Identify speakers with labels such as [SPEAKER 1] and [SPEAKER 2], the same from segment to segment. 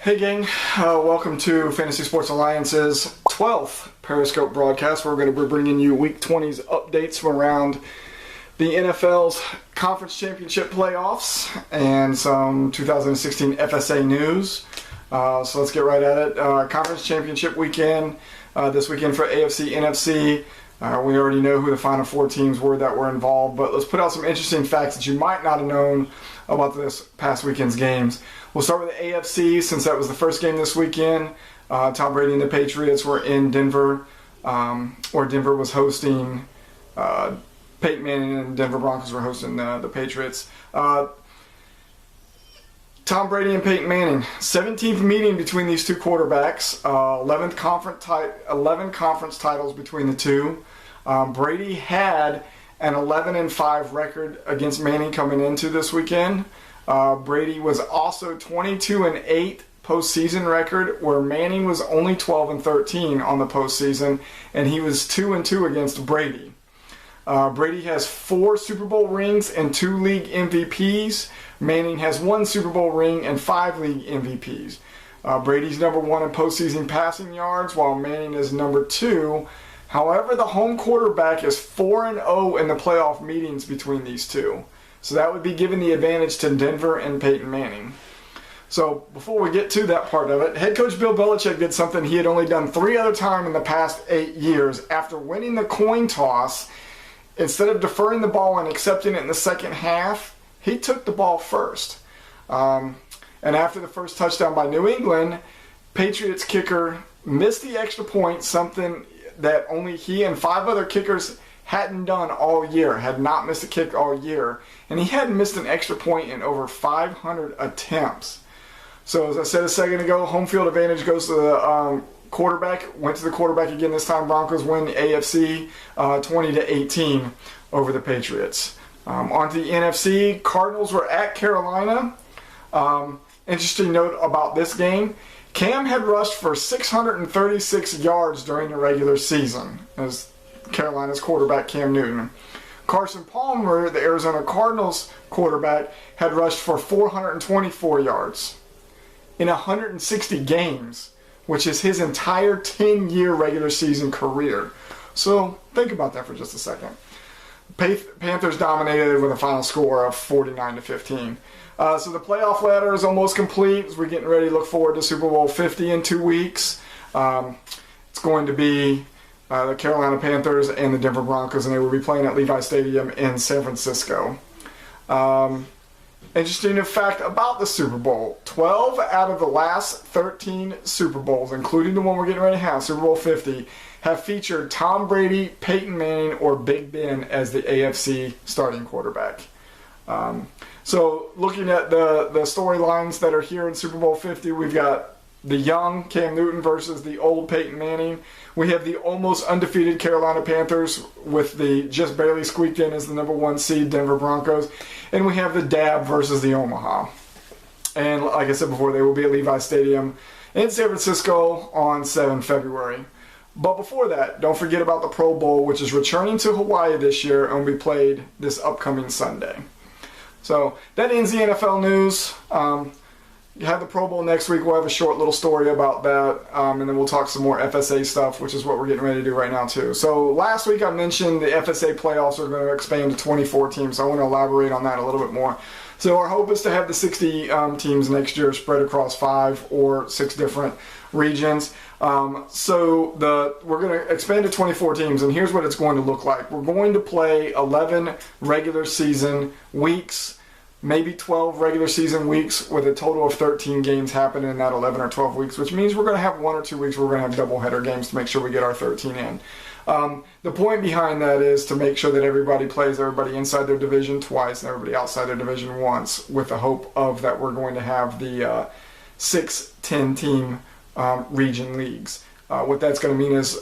[SPEAKER 1] Hey gang, welcome to Fantasy Sports Alliance's 12th Periscope broadcast. We're going to be bringing you Week 20's updates from around the NFL's Conference Championship playoffs and some 2016 FSA news. So let's get right at it. Conference Championship weekend, this weekend for AFC, NFC. We already know who the final four teams were that were involved, but let's put out some interesting facts that you might not have known about this past weekend's games. We'll start with the AFC since that was the first game this weekend. Tom Brady and the Patriots were in Denver, or Denver was hosting Peyton Manning, and Denver Broncos were hosting the Patriots. Tom Brady and Peyton Manning, 17th meeting between these two quarterbacks, 11 conference titles between the two. Brady had an 11-5 record against Manning coming into this weekend. Brady was also 22-8 postseason record, where Manning was only 12-13 on the postseason, and he was 2-2 against Brady. Brady has 4 Super Bowl rings and 2 league MVPs. Manning has 1 Super Bowl ring and 5 league MVPs. Brady's number 1 in postseason passing yards, while Manning is number 2. However, the home quarterback is 4-0 in the playoff meetings between these two. So that would be giving the advantage to Denver and Peyton Manning. So before we get to that part of it, head coach Bill Belichick did something he had only done 3 other times in the past 8 years. After winning the coin toss, instead of deferring the ball and accepting it in the second half, he took the ball first. And after the first touchdown by New England, Patriots kicker missed the extra point, something that only he and 5 other kickers hadn't done all year, had not missed a kick all year. And he hadn't missed an extra point in over 500 attempts. So as I said a second ago, home field advantage goes to the quarterback. Went to the quarterback again this time. Broncos win the AFC 20-18 over the Patriots. On to the NFC, Cardinals were at Carolina. Interesting note about this game, Cam had rushed for 636 yards during the regular season as Carolina's quarterback Cam Newton. Carson Palmer, the Arizona Cardinals quarterback, had rushed for 424 yards in 160 games, which is his entire 10-year regular season career. So think about that for just a second. Panthers dominated with a final score of 49-15. So the playoff ladder is almost complete as we're getting ready to look forward to Super Bowl 50 in 2 weeks. It's going to be the Carolina Panthers and the Denver Broncos, and they will be playing at Levi Stadium in San Francisco. Interesting fact about the Super Bowl, 12 out of the last 13 Super Bowls, including the one we're getting ready to have, Super Bowl 50, have featured Tom Brady, Peyton Manning, or Big Ben as the AFC starting quarterback. So looking at the storylines that are here in Super Bowl 50, we've got the young Cam Newton versus the old Peyton Manning. We have the almost undefeated Carolina Panthers with the just barely squeaked in as the number 1 seed Denver Broncos. And we have the Dab versus the Omaha. And like I said before, they will be at Levi Stadium in San Francisco on 7 February. But before that, don't forget about the Pro Bowl, which is returning to Hawaii this year and will be played this upcoming Sunday. So that ends the NFL news. You have the Pro Bowl next week. We'll have a short little story about that, and then we'll talk some more FSA stuff, which is what we're getting ready to do right now too. So last week I mentioned the FSA playoffs are going to expand to 24 teams, so I want to elaborate on that a little bit more. So our hope is to have the 60 teams next year spread across 5 or 6 different regions. So we're going to expand to 24 teams, and here's what it's going to look like. We're going to play 11 regular season weeks, maybe 12 regular season weeks, with a total of 13 games happening in that 11 or 12 weeks, which means we're going to have 1 or 2 weeks where we're going to have doubleheader games to make sure we get our 13 in. The point behind that is to make sure that everybody plays everybody inside their division twice and everybody outside their division once, with the hope of that we're going to have the 6 10-team region leagues. What that's going to mean is 2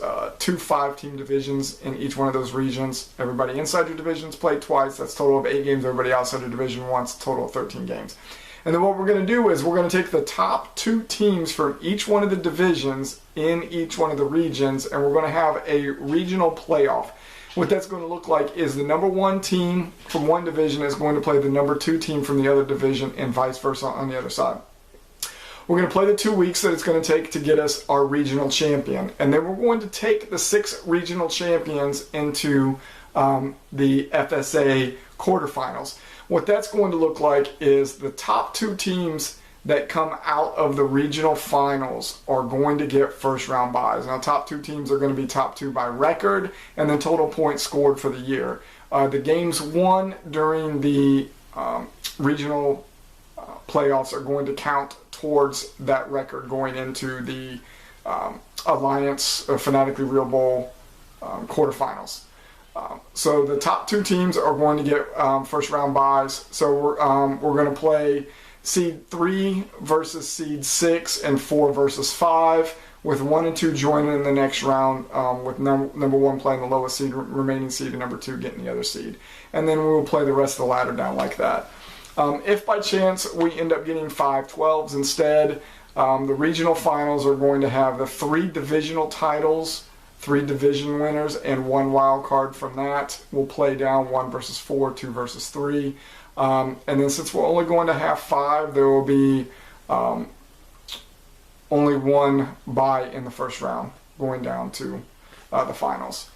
[SPEAKER 1] 5-team divisions in each one of those regions. Everybody inside your divisions play twice. That's a total of 8 games. Everybody outside your division once, total of 13 games. And then what we're going to do is we're going to take the top 2 teams from each one of the divisions in each one of the regions, and we're going to have a regional playoff. What that's going to look like is the number 1 team from one division is going to play the number 2 team from the other division, and vice versa on the other side. We're going to play the 2 weeks that it's going to take to get us our regional champion. And then we're going to take the 6 regional champions into the FSA quarterfinals. What that's going to look like is the top 2 teams that come out of the regional finals are going to get first round byes. Now, top 2 teams are going to be top 2 by record and then total points scored for the year. The games won during the regional playoffs are going to count towards that record going into the Alliance Fanatically Real Bowl quarterfinals. So the top 2 teams are going to get first round byes. So we're going to play seed 3 versus seed 6 and 4 versus 5, with 1 and 2 joining in the next round, with number 1 playing the lowest seed, remaining seed, and number 2 getting the other seed. And then we will play the rest of the ladder down like that. If by chance we end up getting 5-12s instead, the regional finals are going to have the 3 divisional titles, 3 division winners, and 1 wild card from that. We'll play down 1 versus 4, 2 versus 3. And then since we're only going to have 5, there will be only 1 bye in the first round going down to the finals.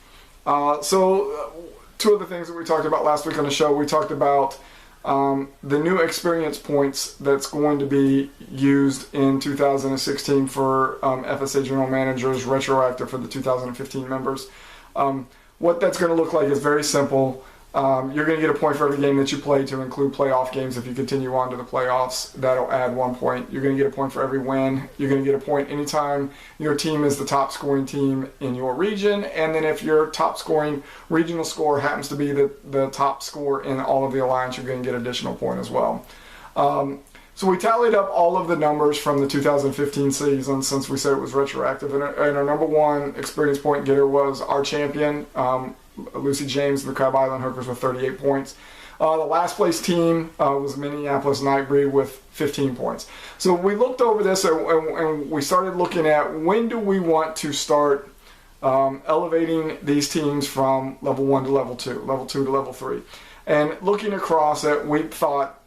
[SPEAKER 1] So 2 other things that we talked about last week on the show. We talked about the new experience points that's going to be used in 2016 for FSA general managers, retroactive for the 2015 members. What that's going to look like is very simple. You're going to get a point for every game that you play, to include playoff games. If you continue on to the playoffs, that'll add 1 point. You're going to get a point for every win. You're going to get a point anytime your team is the top scoring team in your region. And then if your top scoring regional score happens to be the top score in all of the alliance, you're going to get additional point as well. So we tallied up all of the numbers from the 2015 season, since we said it was retroactive. And our number 1 experience point getter was our champion, Lucy James, the Crab Island Hookers, with 38 points. The last place team was Minneapolis Nightbreed with 15 points. So we looked over this and we started looking at, when do we want to start elevating these teams from level 1 to level 2, level 2 to level 3. And looking across it, we thought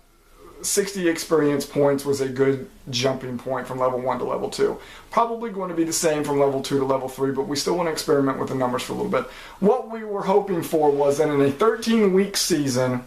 [SPEAKER 1] 60 experience points was a good jumping point from level 1 to level 2. Probably going to be the same from level 2 to level 3, but we still want to experiment with the numbers for a little bit. What we were hoping for was that in a 13-week season,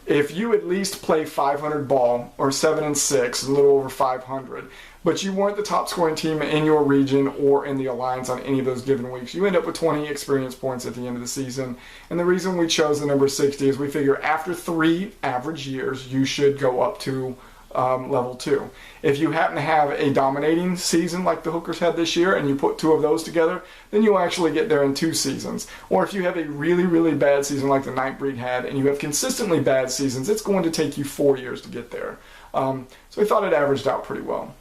[SPEAKER 1] if you at least play 500 ball, or 7 and 6, a little over 500, but you weren't the top scoring team in your region or in the alliance on any of those given weeks, you end up with 20 experience points at the end of the season. And the reason we chose the number 60 is we figure after 3 average years, you should go up to level 2. If you happen to have a dominating season like the Hookers had this year, and you put 2 of those together, then you'll actually get there in 2 seasons. Or if you have a really, really bad season like the Nightbreed had, and you have consistently bad seasons, it's going to take you 4 years to get there. So we thought it averaged out pretty well.